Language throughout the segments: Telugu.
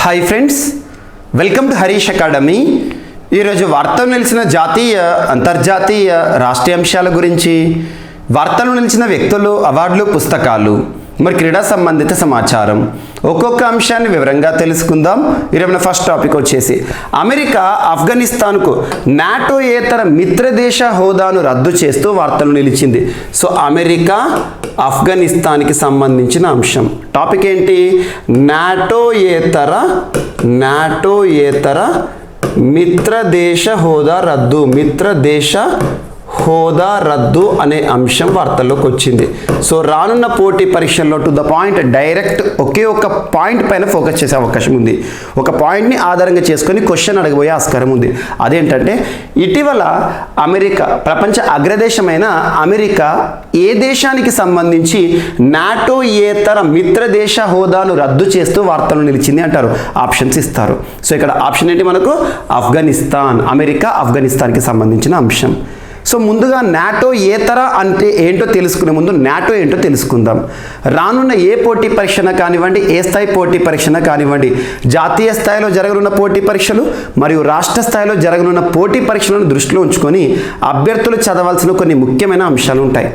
Hi friends, welcome to Harish academy. ఈరోజు వార్తలు నిలిచిన జాతీయ అంతర్జాతీయ రాష్ట్రీయ అంశాల గురించి, వార్తలు నిలిచిన వ్యక్తులు, అవార్డులు, పుస్తకాలు, మరి క్రీడా సంబంధిత సమాచారం ఒక్కొక్క అంశాన్ని వివరంగా తెలుసుకుందాం. ఈరోజు ఫస్ట్ టాపిక్ వచ్చేసి అమెరికా ఆఫ్ఘనిస్తాన్కు నాటో ఏతర మిత్రదేశ హోదాను రద్దు చేస్తూ వార్తలు నిలిచింది. సో అమెరికా ఆఫ్ఘనిస్తాన్కి సంబంధించిన అంశం. టాపిక్ ఏంటి? నాటో ఏతర మిత్రదేశ హోదా రద్దు, మిత్రదేశ హోదా రద్దు అనే అంశం వార్తల్లోకి వచ్చింది. సో రానున్న పోటీ పరీక్షల్లో టు ద పాయింట్ డైరెక్ట్ ఒకే ఒక పాయింట్ పైన ఫోకస్ చేసే అవకాశం ఉంది. ఒక పాయింట్ని ఆధారంగా చేసుకొని క్వశ్చన్ అడగబోయే ఆస్కారం ఉంది. అదేంటంటే ఇటీవల అమెరికా, ప్రపంచ అగ్రదేశమైన అమెరికా ఏ దేశానికి సంబంధించి నాటో ఏతర మిత్రదేశ హోదాను రద్దు చేస్తూ వార్తలు నిలిచింది అంటారు. ఆప్షన్స్ ఇస్తారు. సో ఇక్కడ ఆప్షన్ ఏంటి మనకు? ఆఫ్ఘనిస్తాన్. అమెరికా ఆఫ్ఘనిస్తాన్కి సంబంధించిన అంశం. సో ముందుగా నాటో ఏతర అంటే ఏంటో తెలుసుకునే ముందు నాటో ఏంటో తెలుసుకుందాం. రానున్న ఏ పోటీ పరీక్షన కానివ్వండి, ఏ స్థాయి పోటీ పరీక్షన కానివ్వండి, జాతీయ స్థాయిలో జరగనున్న పోటీ పరీక్షలు మరియు రాష్ట్ర స్థాయిలో జరగనున్న పోటీ పరీక్షలను దృష్టిలో ఉంచుకొని అభ్యర్థులు చదవాల్సిన కొన్ని ముఖ్యమైన అంశాలు ఉంటాయి.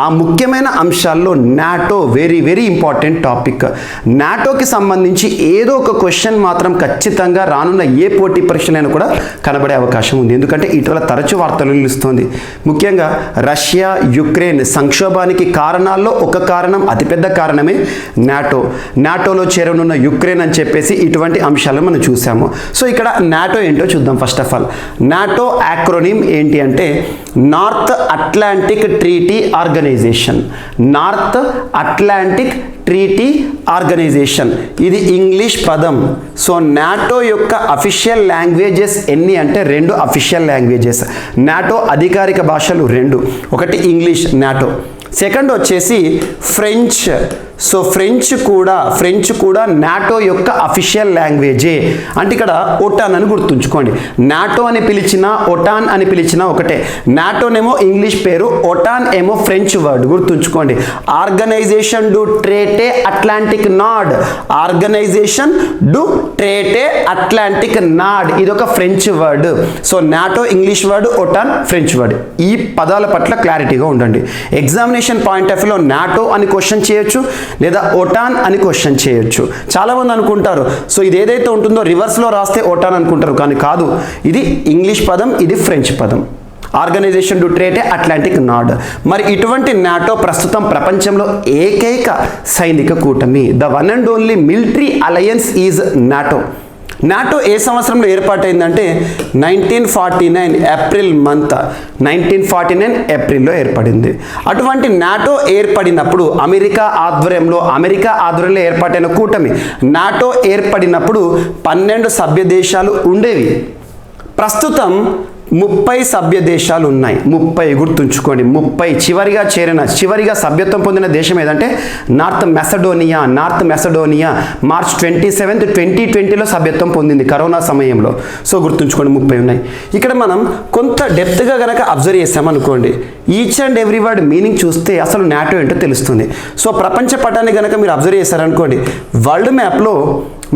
ఆ ముఖ్యమైన అంశాల్లో NATO very very important topic. నాటోకి సంబంధించి ఏదో ఒక క్వశ్చన్ మాత్రం ఖచ్చితంగా రానున్న ఏ పోటీ పరీక్షలైనా కూడా కనబడే అవకాశం ఉంది. ఎందుకంటే ఇటీవల తరచూ వార్తలు నిలుస్తుంది. ముఖ్యంగా రష్యా యుక్రెయిన్ సంక్షోభానికి కారణాల్లో ఒక కారణం, అతిపెద్ద కారణమే నాటోలో చేరనున్న యుక్రెయిన్ అని చెప్పేసి ఇటువంటి అంశాలను మనం చూసాము. సో ఇక్కడ నాటో ఏంటో చూద్దాం. First of all NATO acronym ఏంటి అంటే North Atlantic Treaty Organization. North Atlantic Treaty Organization ఇది ఇంగ్లీష్ పదం. సో నాటో యొక్క అఫీషియల్ లాంగ్వేజెస్ ఎన్ని అంటే 2 అఫీషియల్ లాంగ్వేజెస్. నాటో అధికారిక భాషలు 2, ఒకటి ఇంగ్లీష్ నాటో, సెకండ్ వచ్చేసి ఫ్రెంచ్. సో ఫ్రెంచ్ కూడా నాటో యొక్క అఫీషియల్ లాంగ్వేజే. అంటే ఇక్కడ ఒటాన్ అని గుర్తుంచుకోండి. నాటో అని పిలిచినా ఒటాన్ అని పిలిచినా ఒకటే. నాటోనేమో ఇంగ్లీష్ పేరు, ఒటాన్ ఏమో ఫ్రెంచ్ వర్డ్. గుర్తుంచుకోండి. Organisation du Traité Atlantique Nord. Organisation du Traité Atlantique Nord ఇది ఒక French word. So NATO English word, OTAN French word. ఈ పదాల పట్ల క్లారిటీగా ఉండండి. ఎగ్జామినేషన్ పాయింట్ ఆఫ్ వ్యూలో నాటో అని క్వశ్చన్ చేయొచ్చు, లేదా ఒటాన్ అని క్వశ్చన్ చేయొచ్చు. చాలామంది అనుకుంటారు సో ఇది ఏదైతే ఉంటుందో రివర్స్లో రాస్తే ఒటాన్ అనుకుంటారు, కానీ కాదు. ఇది ఇంగ్లీష్ పదం, ఇది ఫ్రెంచ్ పదం. Organisation du Traité Atlantique Nord. మరి ఇటువంటి నాటో ప్రస్తుతం ప్రపంచంలో ఏకైక సైనిక కూటమి. The one and only military alliance is NATO. NATO ఏ సంవత్సరంలో ఏర్పాటైందంటే 1949 ఏప్రిల్ మంత్. 1949 ఏప్రిల్లో ఏర్పడింది. అటువంటి నాటో ఏర్పడినప్పుడు అమెరికా ఆధ్వర్యంలో ఏర్పాటైన కూటమి. నాటో ఏర్పడినప్పుడు 12 సభ్య దేశాలు ఉండేవి. ప్రస్తుతం 30 సభ్య దేశాలు ఉన్నాయి. 30 గుర్తుంచుకోండి. 30 చివరిగా సభ్యత్వం పొందిన దేశం ఏదంటే నార్త్ మెసడోనియా. మార్చ్ 27, 2020లో సభ్యత్వం పొందింది కరోనా సమయంలో. సో గుర్తుంచుకోండి 30 ఉన్నాయి. ఇక్కడ మనం కొంత డెప్త్గా గనక అబ్జర్వ్ చేసామనుకోండి, each and every word meaning చూస్తే అసలు నాటో ఏంటో తెలుస్తుంది. సో ప్రపంచ పటాన్ని గనక మీరు అబ్జర్వ్ చేశారనుకోండి, వరల్డ్ మ్యాప్లో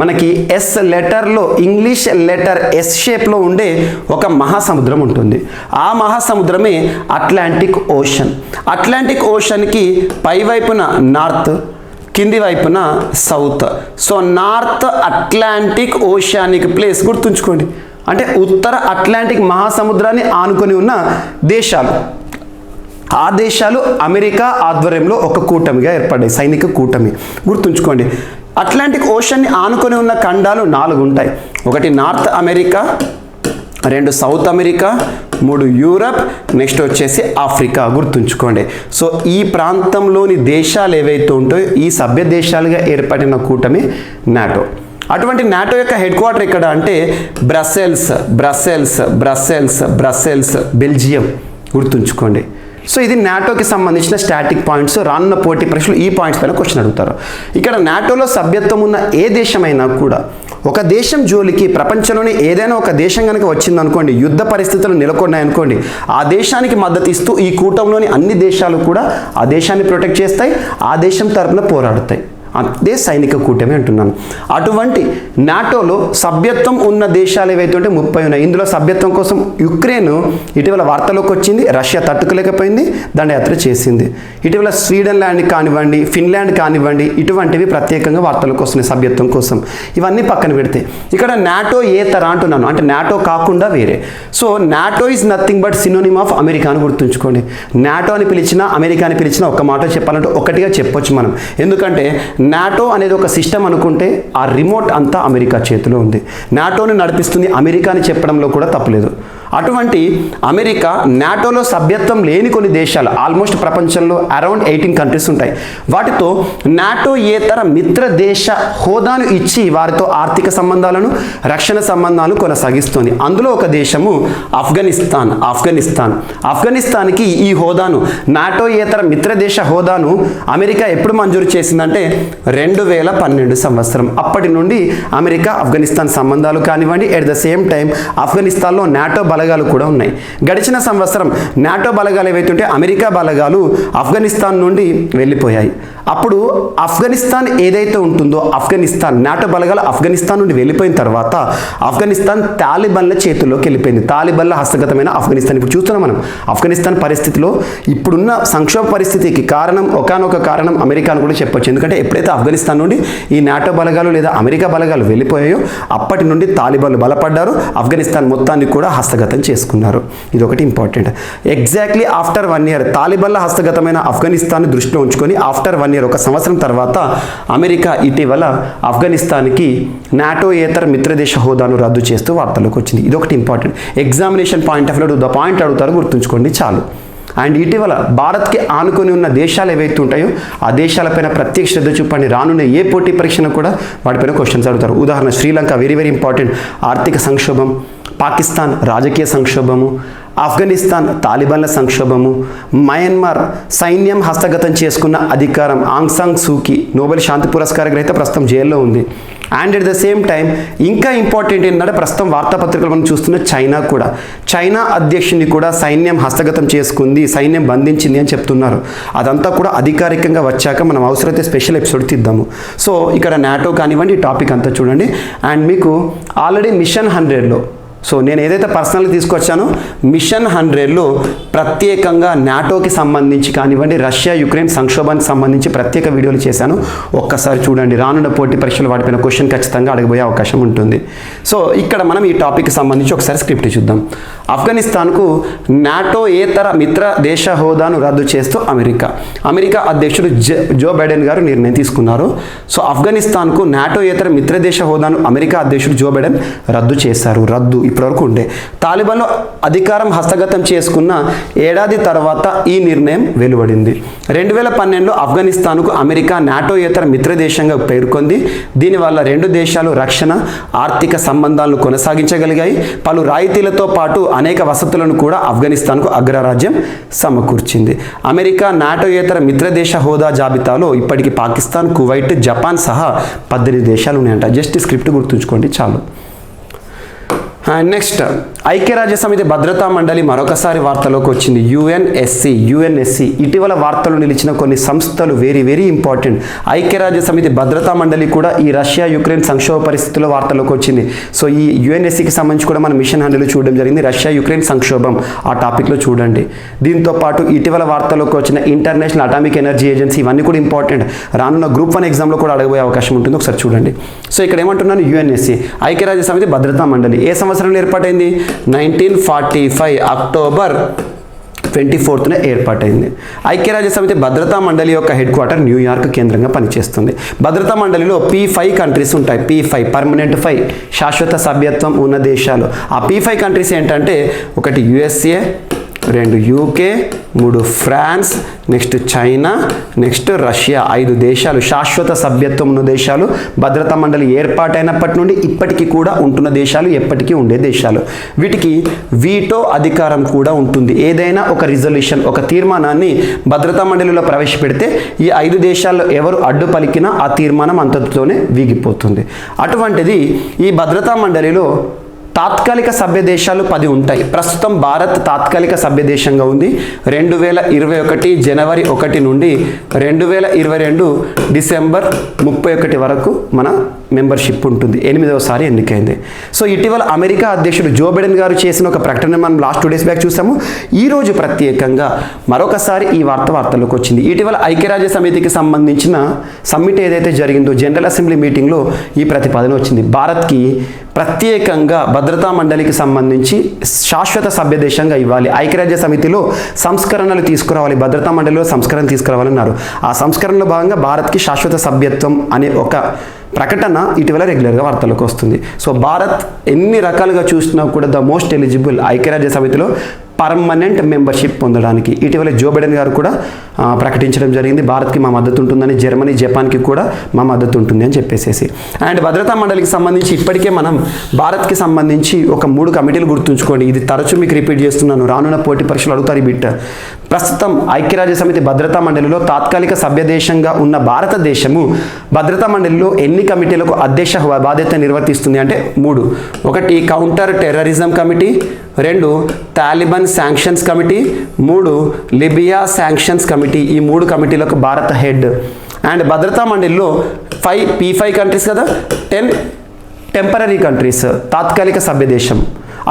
మనకి ఎస్ లెటర్లో, ఇంగ్లీష్ లెటర్ ఎస్ షేప్లో ఉండే ఒక మహాసముద్రం ఉంటుంది. ఆ మహాసముద్రమే అట్లాంటిక్ ఓషన్. అట్లాంటిక్ ఓషన్కి పైవైపున నార్త్, కింది వైపున south. So north Atlantic oceanic place గుర్తుంచుకోండి. అంటే ఉత్తర అట్లాంటిక్ మహాసముద్రాన్ని ఆనుకొని ఉన్న దేశాలు. ఆ దేశాలు అమెరికా ఆధ్వర్యంలో ఒక కూటమిగా ఏర్పడ్డాయి, సైనిక కూటమి. గుర్తుంచుకోండి. అట్లాంటిక్ ఓషన్ని ఆనుకొని ఉన్న ఖండాలు 4 ఉంటాయి. ఒకటి north America, 2 south America, 3 Europe, next వచ్చేసి ఆఫ్రికా. గుర్తుంచుకోండి. సో ఈ ప్రాంతంలోని దేశాలు ఏవైతే ఉంటాయో ఈ సభ్య దేశాలుగా ఏర్పడిన కూటమి నాటో. అటువంటి నాటో యొక్క హెడ్ క్వార్టర్ ఎక్కడ అంటే బ్రసెల్స్, బెల్జియం. గుర్తుంచుకోండి. సో ఇది నాటోకి సంబంధించిన స్టాటిక్ పాయింట్స్. రానున్న పోటీ పరీక్షలు ఈ పాయింట్స్ పైన క్వశ్చన్ అడుగుతారు. ఇక్కడ నాటోలో సభ్యత్వం ఉన్న ఏ దేశమైనా కూడా ఒక దేశం జోలికి ప్రపంచంలోనే ఏదైనా ఒక దేశం కనుక వచ్చిందనుకోండి, యుద్ధ పరిస్థితులు నెలకొన్నాయనుకోండి, ఆ దేశానికి మద్దతు ఇస్తూ ఈ కూటంలోని అన్ని దేశాలు కూడా ఆ దేశాన్ని ప్రొటెక్ట్ చేస్తాయి, ఆ దేశం తరపున పోరాడతాయి. అదే సైనిక కూటమి అంటున్నాను. అటువంటి నాటోలో సభ్యత్వం ఉన్న దేశాలు ఏవైతే ఉంటే 30 ఉన్నాయి. ఇందులో సభ్యత్వం కోసం యుక్రెయిన్ ఇటీవల వార్తలోకి వచ్చింది. రష్యా తట్టుకోలేకపోయింది, దండయాత్ర చేసింది. ఇటీవల స్వీడన్ ల్యాండ్ కానివ్వండి, ఫిన్లాండ్ కానివ్వండి, ఇటువంటివి ప్రత్యేకంగా వార్తలకు వస్తున్నాయి సభ్యత్వం కోసం. ఇవన్నీ పక్కన పెడితే ఇక్కడ నాటో ఏతర అంటున్నాను, అంటే నాటో కాకుండా వేరే. So NATO is nothing but synonym of America అని గుర్తుంచుకోండి. నాటో అని పిలిచినా, అమెరికా అని పిలిచినా ఒక్క మాట చెప్పాలంటే ఒకటిగా చెప్పొచ్చు మనం. ఎందుకంటే నాటో అనేది ఒక సిస్టమ్ అనుకుంటే ఆ రిమోట్ అంతా అమెరికా చేతిలో ఉంది. నాటోని నడిపిస్తుంది అమెరికా అని చెప్పడంలో కూడా తప్పులేదు. అటువంటి అమెరికా నాటోలో సభ్యత్వం లేని కొన్ని దేశాలు, ఆల్మోస్ట్ ప్రపంచంలో అరౌండ్ 18 కంట్రీస్ ఉంటాయి. వాటితో నాటో ఏతర మిత్ర దేశ హోదాను ఇచ్చి వారితో ఆర్థిక సంబంధాలను, రక్షణ సంబంధాలను కొనసాగిస్తుంది. అందులో ఒక దేశము ఆఫ్ఘనిస్తాన్కి ఈ హోదాను, నాటో ఏతర మిత్ర దేశ హోదాను అమెరికా ఎప్పుడు మంజూరు చేసిందంటే 2012 సంవత్సరం. అప్పటి నుండి అమెరికా ఆఫ్ఘనిస్తాన్ సంబంధాలు కానివ్వండి, ఎట్ ద సేమ్ టైం ఆఫ్ఘనిస్తాన్లో నాటో బలగాలు కూడా ఉన్నాయి. గడిచిన సంవత్సరం నాటో బలగాలు ఏవైతే ఉంటే అమెరికా బలగాలు ఆఫ్ఘనిస్తాన్ నుండి వెళ్ళిపోయాయి. అప్పుడు ఆఫ్ఘనిస్తాన్ ఏదైతే ఉంటుందో, నాటో బలగాలు ఆఫ్ఘనిస్తాన్ నుండి వెళ్ళిపోయిన తర్వాత ఆఫ్ఘనిస్తాన్ తాలిబాన్ల చేతుల్లోకి వెళ్ళిపోయింది. తాలిబాన్ల హస్తగతమైన ఆఫ్ఘనిస్తాన్. ఇప్పుడు చూస్తున్నాం మనం ఆఫ్ఘనిస్తాన్ పరిస్థితిలో, ఇప్పుడున్న సంక్షోభ పరిస్థితికి కారణం ఒకానొక కారణం అమెరికా అని కూడా చెప్పొచ్చు. ఎందుకంటే ఎప్పుడైతే ఆఫ్ఘనిస్తాన్ నుండి ఈ నాటో బలగాలు లేదా అమెరికా బలగాలు వెళ్ళిపోయాయో అప్పటి నుండి తాలిబాన్లు బలపడ్డారు, ఆఫ్ఘనిస్తాన్ మొత్తాన్ని కూడా హస్తగతం చేసుకున్నారు. ఇది ఒకటి ఇంపార్టెంట్. ఎగ్జాక్ట్లీ ఆఫ్టర్ 1 year తాలిబాన్ల హస్తగతమైన ఆఫ్ఘనిస్తాన్ దృష్టిలో ఉంచుకొని ఆఫ్టర్ 1 year, ఒక సంవత్సరం తర్వాత అమెరికా ఇటీవల ఆఫ్ఘనిస్తాన్కి నాటో ఏతర మిత్రదేశ హోదాను రద్దు చేస్తూ వార్తల్లోకి వచ్చింది. ఇది ఒకటి important. Examination point of view the point అడుగుతారు, గుర్తుంచుకోండి చాలు. అండ్ ఇటీవల భారత్కి ఆనుకొని ఉన్న దేశాలు ఏవైతే ఉంటాయో ఆ దేశాలపైన ప్రత్యేక శ్రద్ధ చూపండి. రానున్న ఏ పోటీ పరీక్షను కూడా వాటిపైన క్వశ్చన్స్ అడుగుతారు. ఉదాహరణ శ్రీలంక, వెరీ వెరీ ఇంపార్టెంట్, ఆర్థిక సంక్షోభం. పాకిస్తాన్ రాజకీయ సంక్షోభము, ఆఫ్ఘనిస్తాన్ తాలిబాన్ల సంక్షోభము, మయన్మార్ సైన్యం హస్తగతం చేసుకున్న అధికారం, ఆంగ్ సాంగ్ సూకీ నోబెల్ శాంతి పురస్కార గ్రహీత ప్రస్తుతం జైల్లో ఉంది. And at the same time ఇంకా ఇంపార్టెంట్ ఏంటంటే ప్రస్తుతం వార్తాపత్రికలు మనం చూస్తున్న చైనా అధ్యక్షుని కూడా సైన్యం హస్తగతం చేసుకుంది, సైన్యం బంధించింది అని చెప్తున్నారు. అదంతా కూడా అధికారికంగా వచ్చాక మనం అవసరమైతే స్పెషల్ ఎపిసోడ్ తీద్దాము. సో ఇక్కడ నాటో కానివ్వండి ఈ టాపిక్ అంతా చూడండి. అండ్ మీకు ఆల్రెడీ మిషన్ 100లో, సో నేను ఏదైతే పర్సనల్గా తీసుకొచ్చానో మిషన్ 100లో ప్రత్యేకంగా నాటోకి సంబంధించి కానివ్వండి, రష్యా యుక్రెయిన్ సంక్షోభానికి సంబంధించి ప్రత్యేక వీడియోలు చేశాను. ఒక్కసారి చూడండి. రానున్న పోటీ పరీక్షలు వాటిపైన క్వశ్చన్ ఖచ్చితంగా అడగబోయే అవకాశం ఉంటుంది. సో ఇక్కడ మనం ఈ టాపిక్కి సంబంధించి ఒకసారి స్క్రిప్ట్ చూద్దాం. ఆఫ్ఘనిస్తాన్కు నాటో ఏతర మిత్ర దేశ హోదాను రద్దు చేస్తూ అమెరికా అధ్యక్షుడు జో బైడెన్ గారు నిర్ణయం తీసుకున్నారు. సో ఆఫ్ఘనిస్తాన్కు నాటో ఏతర మిత్ర దేశ హోదాను అమెరికా అధ్యక్షుడు జో బైడెన్ రద్దు చేశారు. ఇప్పటివరకు ఉండే తాలిబాన్లో అధికారం హస్తగతం చేసుకున్న ఏడాది తర్వాత ఈ నిర్ణయం వెలువడింది. 2012లో ఆఫ్ఘనిస్తాన్కు అమెరికా నాటో ఏతర మిత్ర దేశంగా పేర్కొంది. దీనివల్ల రెండు దేశాలు రక్షణ, ఆర్థిక సంబంధాలను కొనసాగించగలిగాయి. పలు రాయితీలతో పాటు అనేక వసతులను కూడా ఆఫ్ఘనిస్తాన్కు అగ్రరాజ్యం సమకూర్చింది. అమెరికా నాటో ఏతర మిత్ర దేశ హోదా జాబితాలో ఇప్పటికీ పాకిస్తాన్, కువైట్, జపాన్ సహా 18 దేశాలు ఉన్నాయంట. జస్ట్ స్క్రిప్ట్ గుర్తుంచుకోండి చాలు. నెక్స్ట్ ఐక్యరాజ్య సమితి భద్రతా మండలి మరొకసారి వార్తలోకి వచ్చింది. యుఎన్ఎస్సి ఇటీవల వార్తలు నిలిచిన కొన్ని సంస్థలు వెరీ వెరీ ఇంపార్టెంట్. ఐక్యరాజ్య సమితి భద్రతా మండలి కూడా ఈ రష్యా యుక్రెయిన్ సంక్షోభ పరిస్థితుల్లో వార్తలోకి వచ్చింది. సో ఈ యుఎన్ఎస్సికి సంబంధించి కూడా మనం మిషన్ 100లో చూడడం జరిగింది. రష్యా యుక్రెయిన్ సంక్షోభం ఆ టాపిక్లో చూడండి. దీంతో పాటు ఇటీవల వార్తలోకి వచ్చిన ఇంటర్నేషనల్ అటామిక్ ఎనర్జీ ఏజెన్సీ, ఇవన్నీ కూడా ఇంపార్టెంట్. రానున్న గ్రూప్ 1 ఎగ్జామ్లో కూడా అడగబోయే అవకాశం ఉంటుంది. ఒకసారి చూడండి. సో ఇక్కడ ఏమంటున్నాను, యుఎన్ఎస్సి ఐక్యరాజ్య సమితి భద్రతా మండలి ఏ సంవత్సరంలో ఏర్పాటైంది? 1945 అక్టోబర్ 24న ఏర్పాటైంది. ఐక్యరాజ్య సమితి భద్రతా మండలి యొక్క హెడ్ క్వార్టర్ న్యూయార్క్ కేంద్రంగా పనిచేస్తుంది. భద్రతా మండలిలో P5 కంట్రీస్ ఉంటాయి. P5 పర్మనెంట్ 5 శాశ్వత సభ్యత్వం ఉన్న దేశాలు. ఆ P5 కంట్రీస్ ఏంటంటే 1 USA, 2 UK, 3 France, next China, next Russia. 5 దేశాలు శాశ్వత సభ్యత్వం ఉన్న దేశాలు. భద్రతా మండలి ఏర్పాటైనప్పటి నుండి ఇప్పటికీ కూడా ఉంటున్న దేశాలు, ఎప్పటికీ ఉండే దేశాలు. వీటికి వీటో అధికారం కూడా ఉంటుంది. ఏదైనా ఒక రిజల్యూషన్, ఒక తీర్మానాన్ని భద్రతా మండలిలో ప్రవేశపెడితే ఈ 5 దేశాల్లో ఎవరు అడ్డు పలికినా ఆ తీర్మానం అంతటితోనే వీగిపోతుంది. అటువంటిది ఈ భద్రతా మండలిలో తాత్కాలిక సభ్య దేశాలు 10 ఉంటాయి. ప్రస్తుతం భారత్ తాత్కాలిక సభ్య దేశంగా ఉంది. 2021 జనవరి 1 నుండి 2022 డిసెంబర్ 31 వరకు మన మెంబర్షిప్ ఉంటుంది. 8వసారి ఎన్నికైంది. సో ఇటీవల అమెరికా అధ్యక్షుడు జో బైడెన్ గారు చేసిన ఒక ప్రకటన మనం లాస్ట్ 2 డేస్ బ్యాక్ చూసాము. ఈరోజు ప్రత్యేకంగా మరొకసారి ఈ వార్తల్లోకి వచ్చింది. ఇటీవల ఐక్యరాజ్య సమితికి సంబంధించిన సమ్మిట్ ఏదైతే జరిగిందో జనరల్ అసెంబ్లీ మీటింగ్లో ఈ ప్రతిపాదన వచ్చింది. భారత్కి ప్రత్యేకంగా భద్రతా మండలికి సంబంధించి శాశ్వత సభ్య దేశంగా ఇవ్వాలి. ఐక్యరాజ్య సమితిలో సంస్కరణలు తీసుకురావాలి, భద్రతా మండలిలో సంస్కరణ తీసుకురావాలన్నారు. ఆ సంస్కరణలో భాగంగా భారత్కి శాశ్వత సభ్యత్వం అనే ఒక ప్రకటన ఇటీవల రెగ్యులర్గా వార్తలకు వస్తుంది. సో భారత్ ఎన్ని రకాలుగా చూసినా కూడా ద మోస్ట్ ఎలిజిబుల్ ఐక్యరాజ్య సమితిలో పర్మనెంట్ మెంబర్షిప్ పొందడానికి ఇటీవల జో బైడెన్ గారు కూడా ప్రకటించడం జరిగింది. భారత్కి మా మద్దతు ఉంటుందని, జర్మనీ, జపాన్కి కూడా మా మద్దతు ఉంటుంది అని చెప్పేసి. అండ్ భద్రతా మండలికి సంబంధించి ఇప్పటికే మనం భారత్కి సంబంధించి ఒక 3 కమిటీలు గుర్తుంచుకోండి. ఇది తరచూ మీకు రిపీట్ చేస్తున్నాను, రానున్న పోటీ పరీక్షలు అడుగుతారు ఈ బిట్. ప్రస్తుతం ఐక్యరాజ్య సమితి భద్రతా మండలిలో తాత్కాలిక సభ్య దేశంగా ఉన్న భారతదేశము భద్రతా మండలిలో ఎన్ని కమిటీలకు అధ్యక్ష బాధ్యత నిర్వర్తిస్తుంది అంటే 3. 1 counter terrorism committee, 2 Taliban sanctions committee, 3 Libya sanctions committee. ఈ 3 కమిటీలకు భారత హెడ్. అండ్ భద్రతా మండలిలో P5 కంట్రీస్ కదా, 10 టెంపరరీ కంట్రీస్ తాత్కాలిక సభ్య దేశం.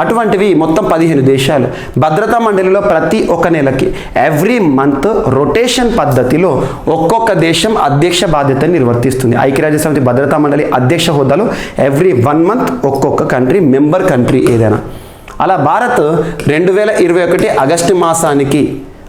అటువంటివి మొత్తం 15 దేశాలు. భద్రతా మండలిలో ప్రతి 1 నెలకి ఎవ్రీ మంత్ రొటేషన్ పద్ధతిలో ఒక్కొక్క దేశం అధ్యక్ష బాధ్యతను నిర్వర్తిస్తుంది. ఐక్యరాజ్య సమితి భద్రతా మండలి అధ్యక్ష హోదాలో ఎవ్రీ 1 మంత్ ఒక్కొక్క కంట్రీ, మెంబర్ కంట్రీ ఏదైనా. అలా భారత్ 2021 ఆగస్టు మాసానికి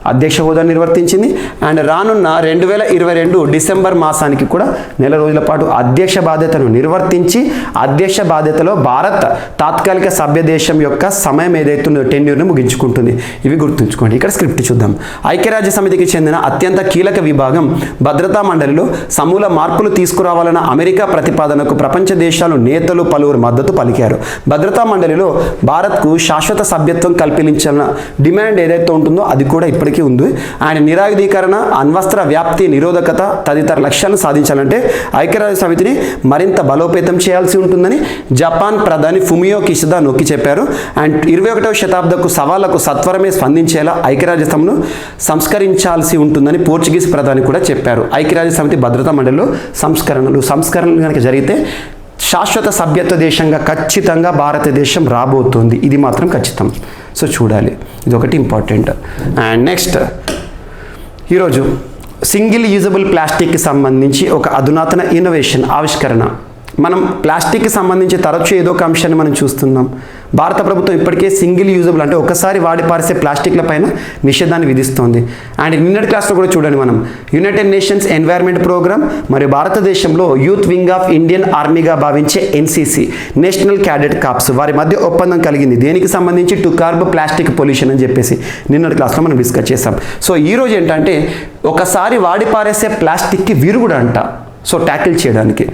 అధ్యక్ష హోదా నిర్వర్తించింది. అండ్ రానున్న 2022 డిసెంబర్ మాసానికి కూడా నెల రోజుల పాటు అధ్యక్ష బాధ్యతను నిర్వర్తించి అధ్యక్ష బాధ్యతలో భారత్ తాత్కాలిక సభ్య దేశం యొక్క సమయం ఏదైతుందో టెన్యూర్ను ముగించుకుంటుంది. ఇవి గుర్తుంచుకోండి. ఇక్కడ స్క్రిప్ట్ చూద్దాం. ఐక్యరాజ్య సమితికి చెందిన అత్యంత కీలక విభాగం భద్రతా మండలిలో సమూల మార్పులు తీసుకురావాలన్న అమెరికా ప్రతిపాదనకు ప్రపంచ దేశాలు నేతలు పలువురు మద్దతు పలికారు. భద్రతా మండలిలో భారత్కు శాశ్వత సభ్యత్వం కల్పించాలన్న డిమాండ్ ఏదైతే ఉంటుందో అది కూడా ఇప్పటికీ ఉంది. ఆయన నిరాయుధీకరణ, అణ్వస్త్ర వ్యాప్తి నిరోధకత తదితర లక్ష్యాలను సాధించాలంటే ఐక్యరాజ్య సమితిని మరింత బలోపేతం చేయాల్సి ఉంటుందని జపాన్ ప్రధాని ఫుమియో కిషిదా నొక్కి చెప్పారు. అండ్ 21వ శతాబ్దపు సవాళ్లకు సత్వరమే స్పందించేలా ఐక్యరాజ్య సమితిను సంస్కరించాల్సి ఉంటుందని పోర్చుగీస్ ప్రధాని కూడా చెప్పారు. ఐక్యరాజ్య సమితి భద్రతా మండలిలో సంస్కరణలు కనుక జరిగితే శాశ్వత సభ్యత్వ దేశంగా ఖచ్చితంగా భారతదేశం రాబోతోంది. ఇది మాత్రం ఖచ్చితం. సో చూడాలి, ఇది ఒకటి ఇంపార్టెంట్. అండ్ నెక్స్ట్ ఈరోజు సింగిల్ యూజబుల్ ప్లాస్టిక్కి సంబంధించి ఒక అధునాతన ఇన్నోవేషన్ ఆవిష్కరణ. మనం ప్లాస్టిక్కి సంబంధించి తరచూ ఏదో ఒక అంశాన్ని మనం చూస్తున్నాం. భారత ప్రభుత్వం ఇప్పటికే సింగిల్ యూజబుల్ అంటే ఒకసారి వాడి పారేసే ప్లాస్టిక్ల పైన నిషేధాన్ని విధిస్తోంది. అండ్ నిన్నటి క్లాస్లో కూడా చూడండి, మనం యునైటెడ్ నేషన్స్ ఎన్వైర్న్మెంట్ ప్రోగ్రామ్ మరియు భారతదేశంలో యూత్ వింగ్ ఆఫ్ ఇండియన్ ఆర్మీగా భావించే NCC నేషనల్ క్యాడెట్ కార్ప్స్ వారి మధ్య ఒప్పందం కలిగింది. దేనికి సంబంధించి టు కార్బ్ ప్లాస్టిక్ పొల్యూషన్ అని చెప్పేసి నిన్నటి క్లాస్లో మనం డిస్కస్ చేసాం. సో ఈరోజు ఏంటంటే ఒకసారి వాడి పారేసే ప్లాస్టిక్కి విరుగుడు అంట. సో ట్యాకిల్ చేయడానికి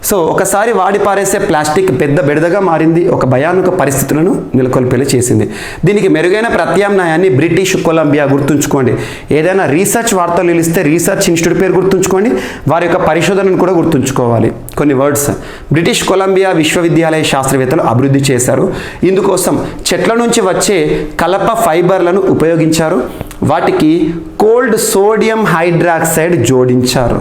సో ఒకసారి వాడి పారేసే ప్లాస్టిక్ పెద్ద బెడదగా మారింది, ఒక భయానక పరిస్థితులను నెలకొల్పేలా చేసింది. దీనికి మెరుగైన ప్రత్యామ్నాయాన్ని బ్రిటిష్ కొలంబియా, గుర్తుంచుకోండి. ఏదైనా రీసెర్చ్ వార్తలు ఇస్తే రీసెర్చ్ ఇన్స్టిట్యూట్ పేరు గుర్తుంచుకోండి, వారి యొక్క పరిశోధనను కూడా గుర్తుంచుకోవాలి. కొన్ని వర్డ్స్ బ్రిటిష్ కొలంబియా విశ్వవిద్యాలయ శాస్త్రవేత్తలు అభివృద్ధి చేశారు. ఇందుకోసం చెట్ల నుంచి వచ్చే కలప ఫైబర్లను ఉపయోగించారు. వాటికి కోల్డ్ సోడియం హైడ్రాక్సైడ్ జోడించారు.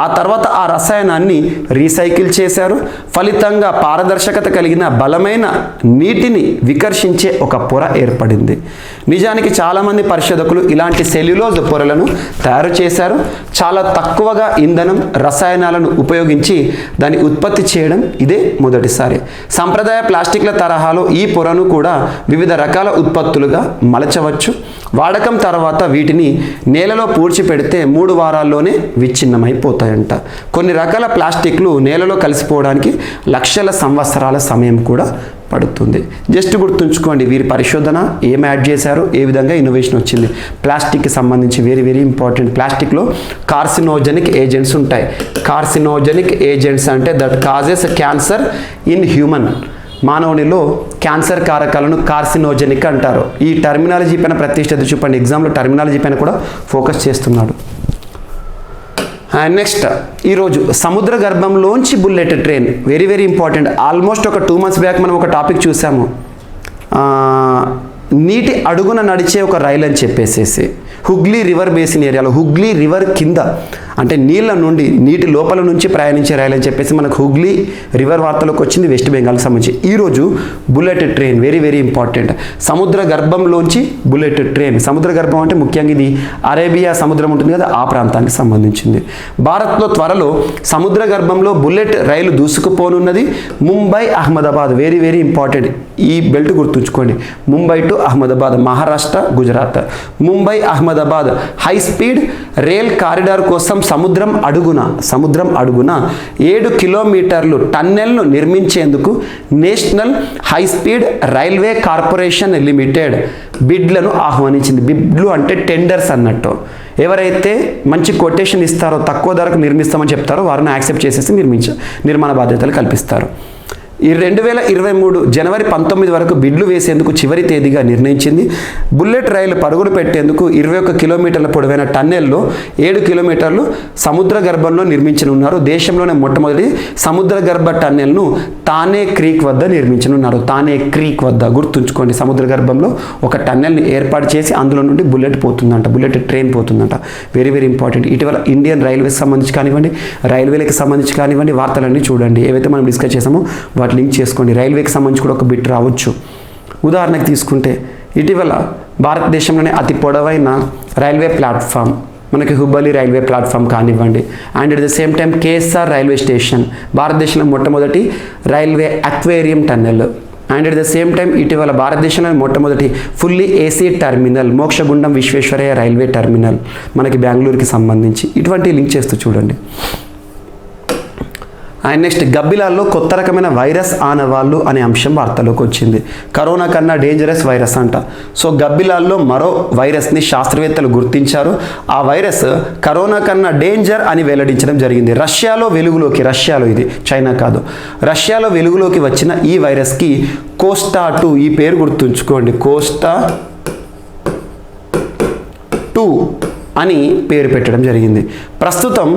ఆ తర్వాత ఆ రసాయనాన్ని రీసైకిల్ చేశారు. ఫలితంగా పారదర్శకత కలిగిన బలమైన నీటిని వికర్షించే ఒక పొర ఏర్పడింది. నిజానికి చాలామంది పరిశోధకులు ఇలాంటి సెల్యులోజ్ పొరలను తయారు చేశారు. చాలా తక్కువగా ఇంధనం, రసాయనాలను ఉపయోగించి దాన్ని ఉత్పత్తి చేయడం ఇదే మొదటిసారి. సంప్రదాయ ప్లాస్టిక్ల తరహాలో ఈ పొరను కూడా వివిధ రకాల ఉత్పత్తులుగా మలచవచ్చు. వాడకం తర్వాత వీటిని నేలలో పూడ్చిపెడితే 3 వారాల్లోనే విచ్ఛిన్నమైపోతాయంట. కొన్ని రకాల ప్లాస్టిక్లు నేలలో కలిసిపోవడానికి లక్షల సంవత్సరాల సమయం కూడా పడుతుంది. జస్ట్ గుర్తుంచుకోండి, వీరి పరిశోధన ఏం యాడ్ చేశారు, ఏ విధంగా ఇన్నోవేషన్ వచ్చింది. ప్లాస్టిక్కి సంబంధించి వెరీ వెరీ ఇంపార్టెంట్. ప్లాస్టిక్లో కార్సినోజెనిక్ ఏజెంట్స్ ఉంటాయి. కార్సినోజెనిక్ ఏజెంట్స్ అంటే that causes cancer in human. మానవునిలో క్యాన్సర్ కారకాలను కార్సినోజెనిక్ అంటారు. ఈ టర్మినాలజీ పైన ప్రతి శ్రద్ధ చూపండి. ఎగ్జామ్లో టర్మినాలజీ పైన కూడా ఫోకస్ చేస్తున్నాడు. నెక్స్ట్ ఈరోజు సముద్ర గర్భంలోంచి bullet train very very important. Almost ఒక 2 months బ్యాక్ మనం ఒక టాపిక్ చూసాము, నీటి అడుగున నడిచే ఒక రైలు అని చెప్పేసేసి హుగ్లీ రివర్ బేసిన్ ఏరియాలో, హుగ్లీ రివర్ కింద అంటే నీళ్ళ నుండి నీటి లోపల నుంచి ప్రయాణించే రైలు అని చెప్పేసి మనకు హుగ్లీ రివర్ వార్తలోకి వచ్చింది వెస్ట్ బెంగాల్కి సంబంధించి. ఈరోజు bullet train very very important. సముద్ర గర్భంలోంచి బుల్లెట్ ట్రైన్, సముద్ర గర్భం అంటే ముఖ్యంగా ఇది అరేబియా సముద్రం ఉంటుంది కదా, ఆ ప్రాంతానికి సంబంధించింది. భారత్లో త్వరలో సముద్ర గర్భంలో బుల్లెట్ రైలు దూసుకుపోనున్నది. Mumbai Ahmedabad very very important, ఈ బెల్ట్ గుర్తుంచుకోండి. Mumbai to Ahmedabad, Maharashtra Gujarat. Mumbai Ahmedabad high speed rail corridor కోసం సముద్రం అడుగున 7 కిలోమీటర్లు టన్నెల్ను నిర్మించేందుకు national high speed railway corporation limited బిడ్లను ఆహ్వానించింది. బిడ్లు అంటే టెండర్స్ అన్నట్టు. ఎవరైతే మంచి కొటేషన్ ఇస్తారో, తక్కువ ధరకు నిర్మిస్తామని చెప్తారో వారిని యాక్సెప్ట్ చేసేసి నిర్మాణ బాధ్యతలు కల్పిస్తారు. ఈ 2023 జనవరి 19 వరకు బిడ్లు వేసేందుకు చివరి తేదీగా నిర్ణయించింది. బుల్లెట్ రైలు పరుగులు పెట్టేందుకు 21 కిలోమీటర్ల పొడవైన టన్నెల్లో 7 కిలోమీటర్లు సముద్ర గర్భంలో నిర్మించనున్నారు. దేశంలోనే మొట్టమొదటి సముద్ర గర్భ టన్నెల్ను తానే క్రీక్ వద్ద నిర్మించనున్నారు. తానే క్రీక్ వద్ద గుర్తుంచుకోండి, సముద్ర గర్భంలో ఒక టన్నెల్ని ఏర్పాటు చేసి అందులో నుండి బుల్లెట్ పోతుందంట, బుల్లెట్ ట్రైన్ పోతుందంట. Very very important. ఇటీవల ఇండియన్ రైల్వేకి సంబంధించి కానివ్వండి, రైల్వేలకు సంబంధించి కానివ్వండి, వార్తలన్నీ చూడండి. ఏవైతే మనం డిస్కస్ చేసామో లింక్ చేసుకోండి. రైల్వేకి సంబంధించి కూడా ఒక బిట్ రావచ్చు. ఉదాహరణకు తీసుకుంటే ఇటీవల భారతదేశంలోనే అతి పొడవైన రైల్వే ప్లాట్ఫామ్ మనకి హుబ్బలి రైల్వే ప్లాట్ఫామ్ కానివ్వండి, and at the same time KSR railway station, భారతదేశంలో మొట్టమొదటి railway aquarium tunnel, and at the same time ఇటీవల భారతదేశంలో మొట్టమొదటి fully AC terminal Mokshagundam Visvesvaraya railway terminal మనకి బెంగళూరుకి సంబంధించి. ఇటువంటి లింక్ చేస్తూ చూడండి. అండ్ నెక్స్ట్ గబ్బిలాల్లో కొత్త రకమైన వైరస్ ఆనవాళ్ళు అనే అంశం వార్తలోకి వచ్చింది. కరోనా కన్నా డేంజరస్ వైరస్ అంట. సో గబ్బిలాల్లో మరో వైరస్ని శాస్త్రవేత్తలు గుర్తించారు. ఆ వైరస్ కరోనా కన్నా డేంజర్ అని వెల్లడించడం జరిగింది. రష్యాలో ఇది చైనా కాదు, రష్యాలో వెలుగులోకి వచ్చిన ఈ వైరస్కి కోస్టా 2, ఈ పేరు గుర్తుంచుకోండి, కోస్టా 2 అని పేరు పెట్టడం జరిగింది. ప్రస్తుతం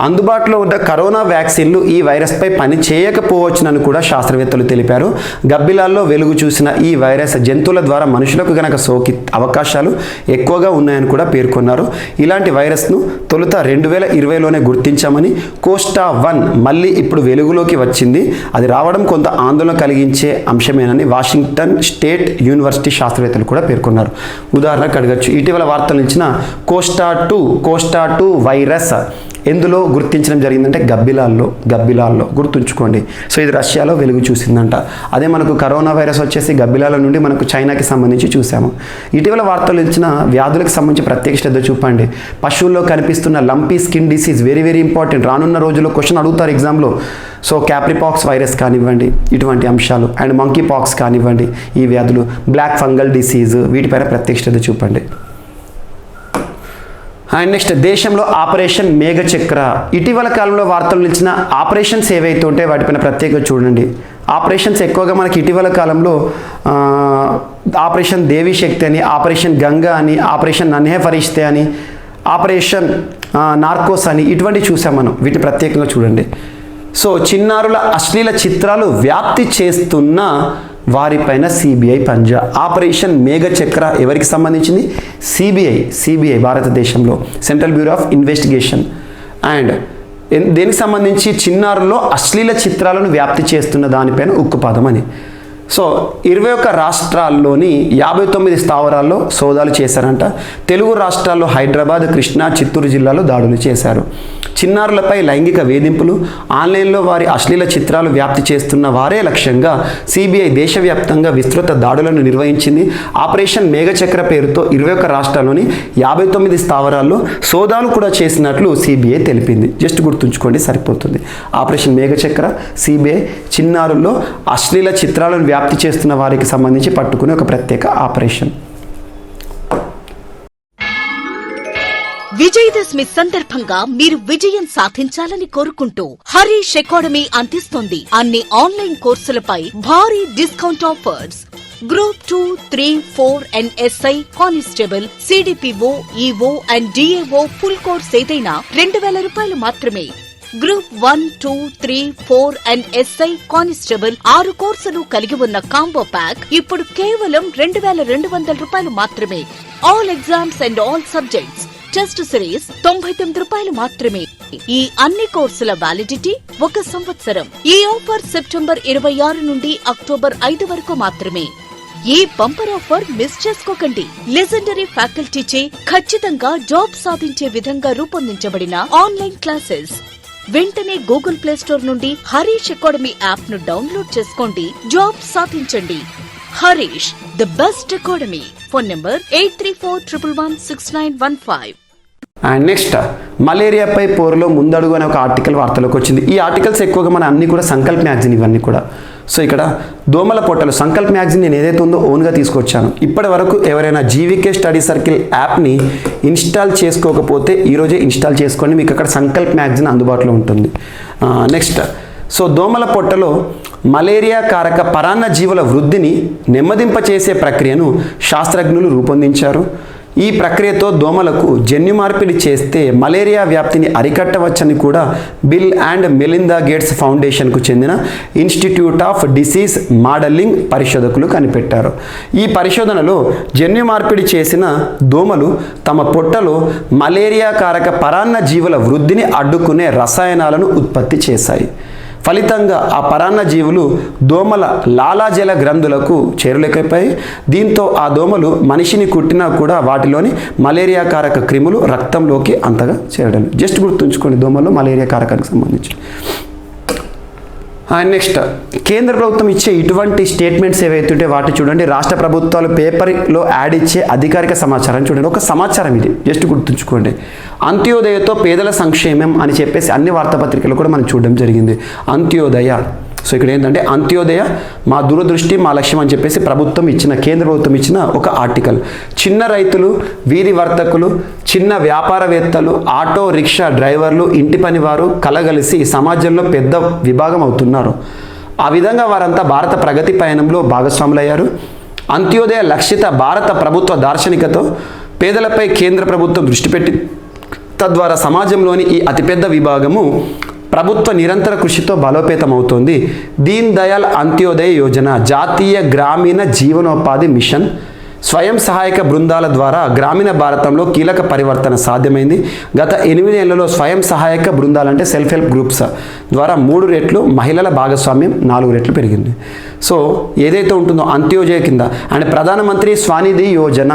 అందుబాటులో ఉన్న కరోనా వ్యాక్సిన్లు ఈ వైరస్పై పని చేయకపోవచ్చునని కూడా శాస్త్రవేత్తలు తెలిపారు. గబ్బిలాల్లో వెలుగు చూసిన ఈ వైరస్ జంతువుల ద్వారా మనుషులకు గనక సోకి అవకాశాలు ఎక్కువగా ఉన్నాయని కూడా పేర్కొన్నారు. ఇలాంటి వైరస్ను తొలుత 2020లోనే గుర్తించామని, కోస్టా 1 మళ్ళీ ఇప్పుడు వెలుగులోకి వచ్చింది, అది రావడం కొంత ఆందోళన కలిగించే అంశమేనని వాషింగ్టన్ స్టేట్ యూనివర్సిటీ శాస్త్రవేత్తలు కూడా పేర్కొన్నారు. ఉదాహరణకు అడగచ్చు, ఇటీవల వార్తలు ఇచ్చిన కోస్టా 2 వైరస్ ఎందులో గుర్తించడం జరిగిందంటే గబ్బిలాల్లో గుర్తుంచుకోండి. సో ఇది రష్యాలో వెలుగు చూసిందంట. అదే మనకు కరోనా వైరస్ వచ్చేసి గబ్బిలాల నుండి మనకు చైనాకి సంబంధించి చూసాము. ఇటీవల వార్తలు ఇచ్చిన వ్యాధులకు సంబంధించి ప్రత్యేక శ్రద్ధ చూపండి. పశువుల్లో కనిపిస్తున్న lumpy skin disease very very important. రానున్న రోజుల్లో క్వశ్చన్ అడుగుతారు ఎగ్జామ్లో. సో క్యాప్రిపాక్స్ వైరస్ కానివ్వండి, ఇటువంటి అంశాలు, అండ్ మంకీ పాక్స్ కానివ్వండి, ఈ వ్యాధులు, బ్లాక్ ఫంగల్ డిసీజ్, వీటిపైన ప్రత్యేక శ్రద్ధ చూపండి. అండ్ నెక్స్ట్ దేశంలో ఆపరేషన్ మేఘచక్ర. ఇటీవల కాలంలో వార్తలు నిలిచిన ఆపరేషన్స్ ఏవైతే ఉంటాయో వాటిపైన ప్రత్యేకంగా చూడండి. ఆపరేషన్స్ ఎక్కువగా మనకి ఇటీవల కాలంలో ఆపరేషన్ దేవి శక్తి అని, ఆపరేషన్ గంగా అని, ఆపరేషన్ నన్హే ఫరిష్తే అని, ఆపరేషన్ నార్కోస్ అని, ఇటువంటి చూసాం మనం. వీటిని ప్రత్యేకంగా చూడండి. సో చిన్నారుల అశ్లీల చిత్రాలు వ్యాప్తి చేస్తున్న వారిపైన సిబిఐ పంజా. ఆపరేషన్ మేఘచక్ర ఎవరికి సంబంధించింది? సిబిఐ భారతదేశంలో central bureau of investigation. And దేనికి సంబంధించి? చిన్నారుల్లో అశ్లీల చిత్రాలను వ్యాప్తి చేస్తున్న దానిపైన ఉక్కుపాదం అని. సో 21 రాష్ట్రాల్లోని 59 స్థావరాల్లో సోదాలు చేశారంట. తెలుగు రాష్ట్రాల్లో హైదరాబాద్, కృష్ణా, చిత్తూరు జిల్లాలో దాడులు చేశారు. చిన్నారులపై లైంగిక వేధింపులు, ఆన్లైన్లో వారి అశ్లీల చిత్రాలు వ్యాప్తి చేస్తున్న వారే లక్ష్యంగా సిబిఐ దేశవ్యాప్తంగా విస్తృత దాడులను నిర్వహించింది. ఆపరేషన్ మేఘచక్ర పేరుతో 21 రాష్ట్రాల్లోని 59 స్థావరాల్లో సోదాలు కూడా చేసినట్లు సిబిఐ తెలిపింది. జస్ట్ గుర్తుంచుకోండి, సరిపోతుంది. ఆపరేషన్ మేఘచక్ర, సిబిఐ చిన్నారుల్లో అశ్లీల చిత్రాలను వ్యాప్తి చేస్తున్న వారికి సంబంధించి పట్టుకునే ఒక ప్రత్యేక ఆపరేషన్. విజయదశమి సందర్భంగా మీరు విజయం సాధించాలని కోరుకుంటూ హరీష్ అకాడమీ అందిస్తోంది అన్ని ఆన్లైన్ కోర్సులపై భారీ discount offers. Group 2, 3, 4 and SI Constable, CDPO, EO and DAO full course ఏదైనా 2,000 రూపాయలు మాత్రమే. గ్రూప్ 1, 2, 3, 4 అండ్ SI కానిస్టేబుల్ 6 కోర్సులు కలిగి ఉన్న కాంబో ప్యాక్ ఇప్పుడు కేవలం 2,200 రూపాయలు మాత్రమే. All exams and all subjects test series 99 రూపాయలు మాత్రమే. ఈ అన్ని కోర్సుల వ్యాలిడిటీ 1 సంవత్సరం. ఈ ఆఫర్ సెప్టెంబర్ 26 నుండి అక్టోబర్ 5 వరకు మాత్రమే. ఈ బంపర్ ఆఫర్ మిస్ చేసుకోకండి. లెజెండరీ ఫ్యాకల్టీచే ఖచ్చితంగా జాబ్ సాధించే విధంగా రూపొందించబడిన ఆన్లైన్ క్లాసెస్. వెంటనే గూగుల్ ప్లే స్టోర్ నుండి హరీష్ అకాడమీ యాప్ ను డౌన్లోడ్ చేసుకోండి. జాబ్ సాధించండి. Harish the best academy. Phone number 8341116915. And next మలేరియాపై పోరులో ముందడుగు అనే ఒక ఆర్టికల్ వార్తలోకి వచ్చింది. ఈ ఆర్టికల్స్ ఎక్కువగా మన అన్ని కూడా సంకల్ప్ మ్యాగజైన్ ఇవన్నీ కూడా. సో ఇక్కడ దోమల పొట్టలు సంకల్ప్ మ్యాగజైన్ నేను ఏదైతే ఉందో ఓన్గా తీసుకొచ్చాను. ఇప్పటి వరకు ఎవరైనా జీవికే స్టడీ సర్కిల్ యాప్ని ఇన్స్టాల్ చేసుకోకపోతే ఈరోజే ఇన్స్టాల్ చేసుకోండి. మీకు అక్కడ సంకల్ప్ మ్యాగజైన్ అందుబాటులో ఉంటుంది. నెక్స్ట్ సో దోమల పొట్టలో మలేరియా కారక పరాన్న జీవుల వృద్ధిని నెమ్మదింపచేసే ప్రక్రియను శాస్త్రజ్ఞులు రూపొందించారు. ఈ ప్రక్రియతో దోమలకు జన్యు మార్పిడి చేస్తే మలేరియా వ్యాప్తిని అరికట్టవచ్చని కూడా బిల్ అండ్ మెలిందా గేట్స్ ఫౌండేషన్కు చెందిన ఇన్స్టిట్యూట్ ఆఫ్ డిసీజ్ మోడలింగ్ పరిశోధకులు కనిపెట్టారు. ఈ పరిశోధనలో జన్యు మార్పిడి చేసిన దోమలు తమ పొట్టలో మలేరియా కారక పరాన్న జీవుల వృద్ధిని అడ్డుకునే రసాయనాలను ఉత్పత్తి చేశాయి. ఫలితంగా ఆ పరాన్న జీవులు దోమల లాలాజల గ్రంథులకు చేరులేకపోయి దీంతో ఆ దోమలు మనిషిని కుట్టినా కూడా వాటిలోని మలేరియా కారక క్రిములు రక్తంలోకి అంతగా చేరడం. జస్ట్ గుర్తుంచుకోండి దోమలు మలేరియా కారకానికి సంబంధించి. అండ్ నెక్స్ట్ కేంద్ర ప్రభుత్వం ఇచ్చే ఇటువంటి స్టేట్మెంట్స్ ఏవైతే ఉంటే వాటి చూడండి. రాష్ట్ర ప్రభుత్వాలు పేపర్లో యాడ్ ఇచ్చే అధికారిక సమాచారం చూడండి. ఒక సమాచారం ఇది జస్ట్ గుర్తుంచుకోండి. అంత్యోదయతో పేదల సంక్షేమం అని చెప్పేసి అన్ని వార్తాపత్రికలు కూడా మనం చూడడం జరిగింది. అంత్యోదయ. సో ఇక్కడ ఏంటంటే అంత్యోదయ మా దూరదృష్టి మా లక్ష్యం అని చెప్పేసి కేంద్ర ప్రభుత్వం ఇచ్చిన ఒక ఆర్టికల్. చిన్న రైతులు, వీధి వర్తకులు, చిన్న వ్యాపారవేత్తలు, ఆటో రిక్షా డ్రైవర్లు, ఇంటి పనివారు కలగలిసి సమాజంలో పెద్ద విభాగం అవుతున్నారు. ఆ విధంగా వారంతా భారత ప్రగతి పయనంలో భాగస్వాములయ్యారు. అంత్యోదయ లక్షిత భారత ప్రభుత్వ దార్శనికతో పేదలపై కేంద్ర ప్రభుత్వం దృష్టి పెట్టి తద్వారా సమాజంలోని ఈ అతిపెద్ద విభాగము ప్రభుత్వ నిరంతర కృషితో బలోపేతమవుతోంది. దీన్ దయాళ్ అంత్యోదయ యోజన, జాతీయ గ్రామీణ జీవనోపాధి మిషన్, స్వయం సహాయక బృందాల ద్వారా గ్రామీణ భారతంలో కీలక పరివర్తన సాధ్యమైంది. గత 8 ఏళ్లలో స్వయం సహాయక బృందాలు అంటే సెల్ఫ్ హెల్ప్ గ్రూప్స్ ద్వారా 3 రెట్లు, మహిళల భాగస్వామ్యం 4 రెట్లు పెరిగింది. సో ఏదైతే ఉంటుందో అంత్యోదయ కింద అండ్ ప్రధానమంత్రి స్వనిధి యోజన,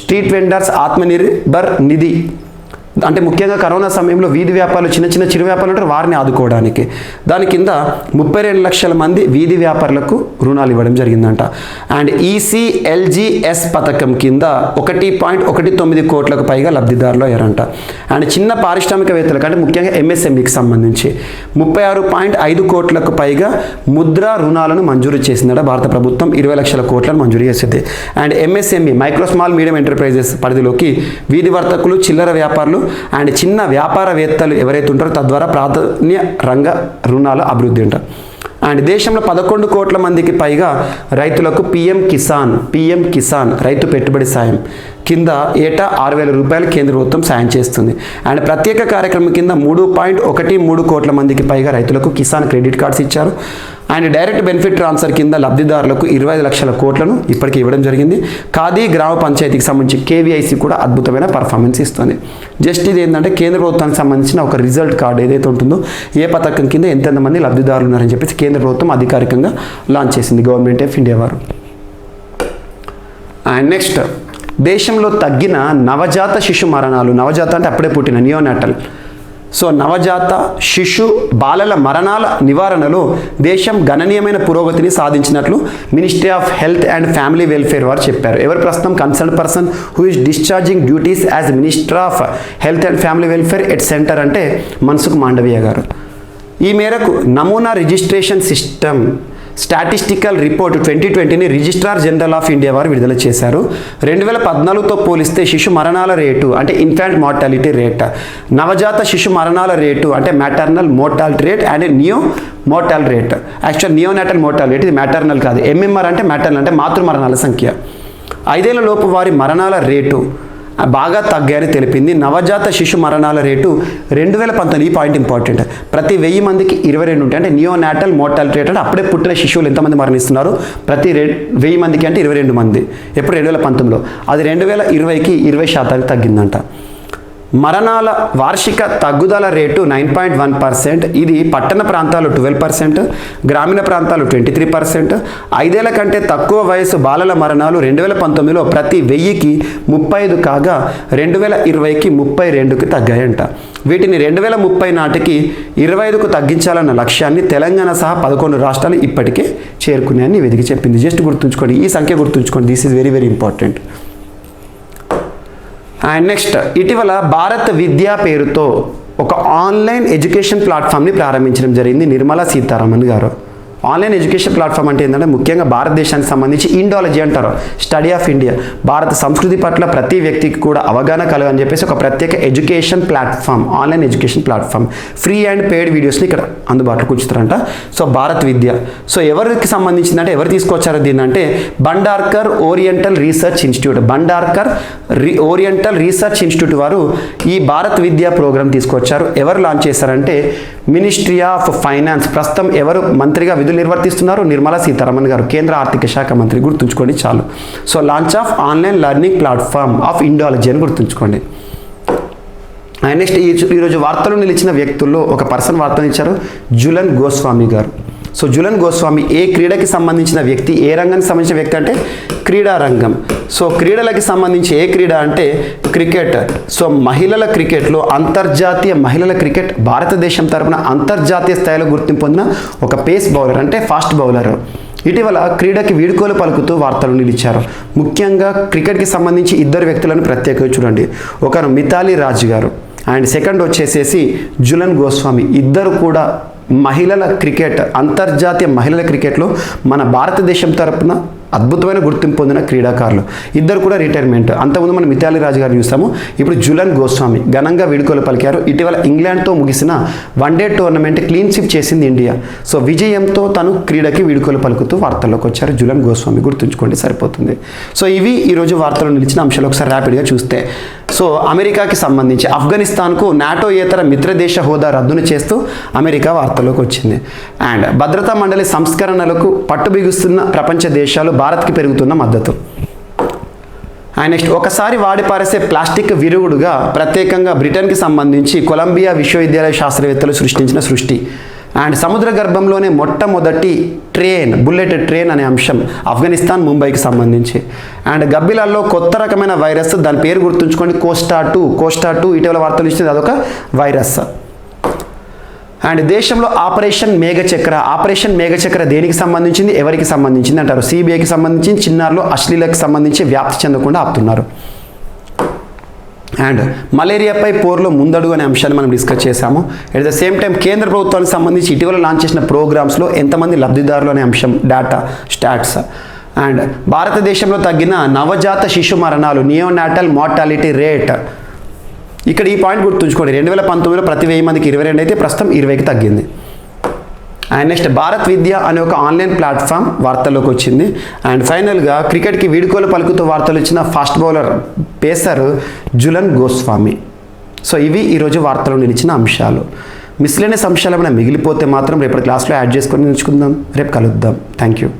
స్ట్రీట్ వెండర్స్ ఆత్మనిర్భర్ నిధి అంటే ముఖ్యంగా కరోనా సమయంలో వీధి వ్యాపారులు చిన్న చిరు వ్యాపారులు ఉంటారు వారిని ఆదుకోవడానికి. దాని కింద 32 లక్షల మంది వీధి వ్యాపారులకు రుణాలు ఇవ్వడం జరిగిందంట. అండ్ ECLGS పథకం కింద 1.19 కోట్లకు పైగా లబ్ధిదారులు అయ్యారంట. అండ్ చిన్న పారిశ్రామికవేత్తలకు అంటే ముఖ్యంగా MSMEకి సంబంధించి 36.5 కోట్లకు పైగా ముద్రా రుణాలను మంజూరు చేసిందట భారత ప్రభుత్వం. 20 లక్షల కోట్లను మంజూరు చేసింది. And MSME micro small medium enterprises పరిధిలోకి వీధి వర్తకులు, చిల్లర వ్యాపారులు అండ్ చిన్న వ్యాపారవేత్తలు ఎవరైతే ఉంటారో తద్వారా ప్రాధాన్య రంగ రుణాల అభివృద్ధి ఉంటారు. అండ్ దేశంలో 11 కోట్ల మందికి పైగా రైతులకు PM కిసాన్ రైతు పెట్టుబడి సాయం కింద ఏటా 6,000 రూపాయలు కేంద్ర ప్రభుత్వం సాయం చేస్తుంది. అండ్ ప్రత్యేక కార్యక్రమం కింద 3.13 కోట్ల మందికి పైగా రైతులకు కిసాన్ క్రెడిట్ కార్డ్స్ ఇచ్చారు. అండ్ డైరెక్ట్ బెనిఫిట్ ట్రాన్స్ఫర్ కింద లబ్ధిదారులకు 25 లక్షల కోట్లను ఇప్పటికీ ఇవ్వడం జరిగింది. ఖాదీ గ్రామ పంచాయతీకి సంబంధించి KVIC కూడా అద్భుతమైన పర్ఫార్మెన్స్ ఇస్తుంది. జస్ట్ ఇది ఏంటంటే కేంద్ర ప్రభుత్వానికి సంబంధించిన ఒక రిజల్ట్ కార్డు ఏదైతే ఉంటుందో ఏ పథకం కింద ఎంతమంది లబ్ధిదారులు ఉన్నారని చెప్పేసి కేంద్ర ప్రభుత్వం అధికారికంగా లాంచ్ చేసింది గవర్నమెంట్ ఆఫ్ ఇండియా వారు. అండ్ నెక్స్ట్ దేశంలో తగ్గిన నవజాత శిశు మరణాలు. నవజాత అంటే అప్పుడే పుట్టిన నియోనాటల్. సో నవజాత శిశు బాలల మరణాల నివారణలో దేశం గణనీయమైన పురోగతిని సాధించినట్లు ministry of health and family welfare వారు చెప్పారు. ఎవరు ప్రస్తుతం concern person who is discharging duties as minister of health and family welfare at centre అంటే మన్సుఖ్ మాండవీయ గారు. ఈ మేరకు నమూనా రిజిస్ట్రేషన్ సిస్టమ్ స్టాటిస్టికల్ రిపోర్ట్ 2020ని రిజిస్ట్రార్ జనరల్ ఆఫ్ ఇండియా వారు విడుదల చేశారు. 2014తో పోలిస్తే శిశు మరణాల రేటు అంటే ఇన్ఫాంట్ మార్టాలిటీ రేట్, నవజాత శిశు మరణాల రేటు అంటే maternal mortality rate and neo mortar rate. Actual neonatal mortar rate, ఇది మ్యాటర్నల్ కాదు. ఎంఎంఆర్ అంటే మ్యాటర్నల్ అంటే మాతృ మరణాల సంఖ్య. 5 ఏళ్ల లోపు వారి మరణాల రేటు బాగా తగ్గాయని తెలిపింది. నవజాత శిశు మరణాల రేటు 2019, ఈ పాయింట్ ఇంపార్టెంట్, ప్రతి 1000 మందికి 22 ఉంటాయి. అంటే నియోనాటల్ మోర్టాలిటీ రేట్ అంటే అప్పుడే పుట్టిన శిశువులు ఎంతమంది మరణిస్తున్నారు, ప్రతి 1000 మందికి అంటే 22 మంది. ఎప్పుడు 2019లో, అది 2020కి 20% తగ్గిందంట. మరణాల వార్షిక తగ్గుదల రేటు 9.1%. ఇది పట్టణ ప్రాంతాలు 12%, గ్రామీణ ప్రాంతాలు 23%. 5 ఏళ్ల కంటే తక్కువ వయసు బాలల మరణాలు 2019లో ప్రతి 1000కి 35 కాగా 2020కి 32కి తగ్గాయంట. వీటిని 2030 నాటికి 25కు తగ్గించాలన్న లక్ష్యాన్ని తెలంగాణ సహా 11 రాష్ట్రాలు ఇప్పటికే చేరుకున్నాయని నివేదిక చెప్పింది. జస్ట్ గుర్తుంచుకోండి, ఈ సంఖ్య గుర్తుంచుకోండి. This is very very important. And next, ఇటీవల భారత్ విద్యా పేరుతో ఒక ఆన్లైన్ ఎడ్యుకేషన్ ప్లాట్ఫామ్ని ప్రారంభించడం జరిగింది నిర్మలా సీతారామన్ గారు. ఆన్లైన్ ఎడ్యుకేషన్ ప్లాట్ఫామ్ అంటే ఏంటంటే ముఖ్యంగా భారతదేశానికి సంబంధించి ఇండాలజీ అంటారు, స్టడీ ఆఫ్ ఇండియా, భారత సంస్కృతి పట్ల ప్రతి వ్యక్తికి కూడా అవగాహన కలగని చెప్పేసి ఒక ప్రత్యేక education platform, online education platform. Free and paid వీడియోస్ని ఇక్కడ అందుబాటులోకి ఉంచుతారంట. సో భారత్ విద్య, సో ఎవరికి సంబంధించిందంటే ఎవరు తీసుకొచ్చారో దీన్ని అంటే Bhandarkar oriental research institute, Bhandarkar oriental research institute వారు ఈ భారత్ విద్యా ప్రోగ్రామ్ తీసుకొచ్చారు. ఎవరు లాంచ్ చేశారంటే మినిస్ట్రీ ఆఫ్ ఫైనాన్స్, ప్రస్తుతం ఎవరు మంత్రిగా విధులు నిర్వర్తిస్తున్నారు, నిర్మలా సీతారామన్ గారు, కేంద్ర ఆర్థిక శాఖ మంత్రి. గుర్తుంచుకోండి చాలు. So launch of online learning platform of Indology అని గుర్తుంచుకోండి. అండ్ నెక్స్ట్, ఈరోజు వార్తలు నిలిచిన వ్యక్తుల్లో ఒక పర్సన్ వార్తలు ఇచ్చారు, జులన్ గోస్వామి గారు. సో జులన్ గోస్వామి ఏ క్రీడకి సంబంధించిన వ్యక్తి, ఏ రంగానికి సంబంధించిన వ్యక్తి అంటే క్రీడా రంగం. సో క్రీడలకి సంబంధించి ఏ క్రీడ అంటే క్రికెట్. సో మహిళల క్రికెట్లో అంతర్జాతీయ మహిళల క్రికెట్ భారతదేశం తరపున అంతర్జాతీయ స్థాయిలో గుర్తింపు పొందిన ఒక పేస్ బౌలర్ అంటే ఫాస్ట్ బౌలర్. ఇటీవల క్రీడకి వీడ్కోలు పలుకుతూ వార్తలు నిలిచారు. ముఖ్యంగా క్రికెట్కి సంబంధించి 2 వ్యక్తులను ప్రత్యేకంగా చూడండి. ఒకరు మిథాలీ రాజ్ గారు అండ్ సెకండ్ వచ్చేసేసి జులన్ గోస్వామి. ఇద్దరు కూడా మహిళల క్రికెట్, అంతర్జాతీయ మహిళల క్రికెట్లో మన భారతదేశం తరపున అద్భుతమైన గుర్తింపు పొందిన క్రీడాకారులు. ఇద్దరు కూడా రిటైర్మెంట్. అంతకుముందు మనం మిథాలీ రాజ్ గారు చూస్తాము, ఇప్పుడు జులన్ గోస్వామి ఘనంగా వీడ్కోలు పలికారు. ఇటీవల ఇంగ్లాండ్తో ముగిసిన వన్డే టోర్నమెంట్ క్లీన్ స్వీప్ చేసింది ఇండియా. సో విజయంతో తను క్రీడకి వీడ్కోలు పలుకుతూ వార్తల్లోకి వచ్చారు జులన్ గోస్వామి. గుర్తుంచుకోండి సరిపోతుంది. సో ఇవి ఈరోజు వార్తలు నిలిచిన అంశాలు. ఒకసారి ర్యాపిడ్గా చూస్తే, సో అమెరికాకి సంబంధించి ఆఫ్ఘనిస్తాన్కు నాటో ఏతర మిత్రదేశ హోదా రద్దును చేస్తూ అమెరికా వార్తల్లోకి వచ్చింది. అండ్ భద్రతా మండలి సంస్కరణలకు పట్టు బిగుస్తున్న ప్రపంచ దేశాలు భారత్కి పెరుగుతున్న మద్దతు. అండ్ నెక్స్ట్, ఒకసారి వాడి పారేసే ప్లాస్టిక్ విరుగుడుగా ప్రత్యేకంగా బ్రిటన్కి సంబంధించి కొలంబియా విశ్వవిద్యాలయ శాస్త్రవేత్తలు సృష్టించిన సృష్టి. అండ్ సముద్ర గర్భంలోనే మొట్టమొదటి ట్రైన్, బుల్లెట్ ట్రైన్ అనే అంశం ఆఫ్ఘనిస్తాన్ ముంబైకి సంబంధించి. అండ్ గబ్బిలాల్లో కొత్త రకమైన వైరస్, దాని పేరు గుర్తుంచుకోండి, కోస్టా 2 ఇటీవల వార్తలు ఇచ్చింది, అదొక వైరస్. అండ్ దేశంలో ఆపరేషన్ మేఘచక్ర దేనికి సంబంధించింది, ఎవరికి సంబంధించింది అంటారు. సిబిఐకి సంబంధించి చిన్నారులు అశ్లీలకు సంబంధించి వ్యాప్తి చెందకుండా ఆపుతున్నారు. అండ్ మలేరియాపై పోర్లో ముందడుగు అనే అంశాన్ని మనం డిస్కస్ చేశాము. ఎట్ ద సేమ్ టైం కేంద్ర ప్రభుత్వానికి సంబంధించి ఇటీవల లాంచ్ చేసిన ప్రోగ్రామ్స్లో ఎంతమంది లబ్ధిదారులు అనే అంశం, డేటా స్టాట్స్. అండ్ భారతదేశంలో తగ్గిన నవజాత శిశు మరణాలు, నియోనాటల్ మార్టాలిటీ రేట్. ఇక్కడ ఈ పాయింట్ గుర్తుంచుకోండి, 2019లో ప్రతి 1000 మందికి 22 అయితే ప్రస్తుతం 20కి తగ్గింది. అండ్ నెక్స్ట్, భారత్ విద్య అనే ఒక ఆన్లైన్ ప్లాట్ఫామ్ వార్తల్లోకి వచ్చింది. అండ్ ఫైనల్గా క్రికెట్కి వీడ్కోలు పలుకుతూ వార్తలు ఇచ్చిన fast bowler pacer Jhulan Goswami. So ఇవి ఈరోజు వార్తలు నిలిచిన అంశాలు. మిస్లేనియస్ అంశాలు ఏమైనా మిగిలిపోతే మాత్రం రేపటి క్లాస్లో యాడ్ చేసుకొని నిలుచుకుందాం. రేపు కలుద్దాం. Thank you.